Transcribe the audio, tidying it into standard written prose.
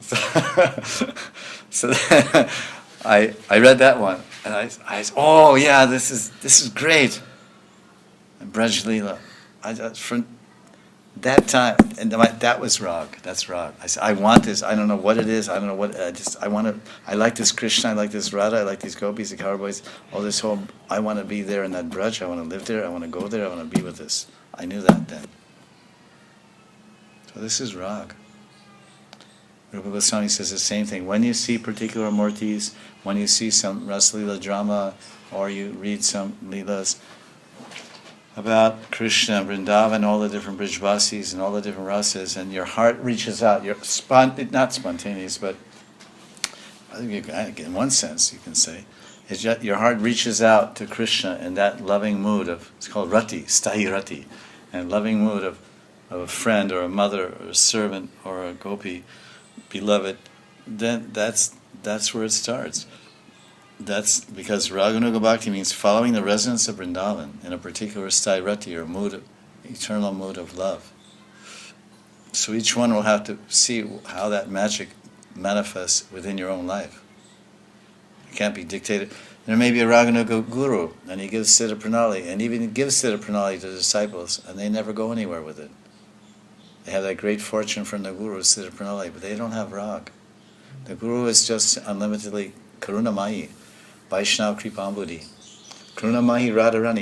So I read that one, and oh yeah, this is great. And Braj Leela, from that time, and that was rag. That's rag. I said, I want this. I don't know what it is. I don't know what. I want to. I like this Krishna. I like this Radha. I like these gopis, the cowboys. All this whole. I want to be there in that Braj. I want to live there. I want to go there. I want to be with this. I knew that then. So this is rag. Rupa Goswami says the same thing. When you see particular murtis, when you see some Rasalila drama, or you read some lilas about Krishna, Vrindavan, all the different Brijvasis and all the different rasas, and your heart reaches out. You're not spontaneous, but I think in one sense you can say, it's just your heart reaches out to Krishna in that loving mood of, it's called rati, stahi rati, and loving mood of a friend or a mother or a servant or a gopi, beloved, then that's where it starts. That's because Raganuga Bhakti means following the resonance of Vrindavan in a particular stairati or mood, eternal mood of love. So each one will have to see how that magic manifests within your own life. It can't be dictated. There may be a Raganuga guru, and he gives Siddha Pranali, and even gives Siddha Pranali to the disciples, and they never go anywhere with it. They have that great fortune from the guru, Siddha Pranali, but they don't have rag. The guru is just unlimitedly Karunamayi, Vaishnav Kripambudi. Karunamayi Radharani.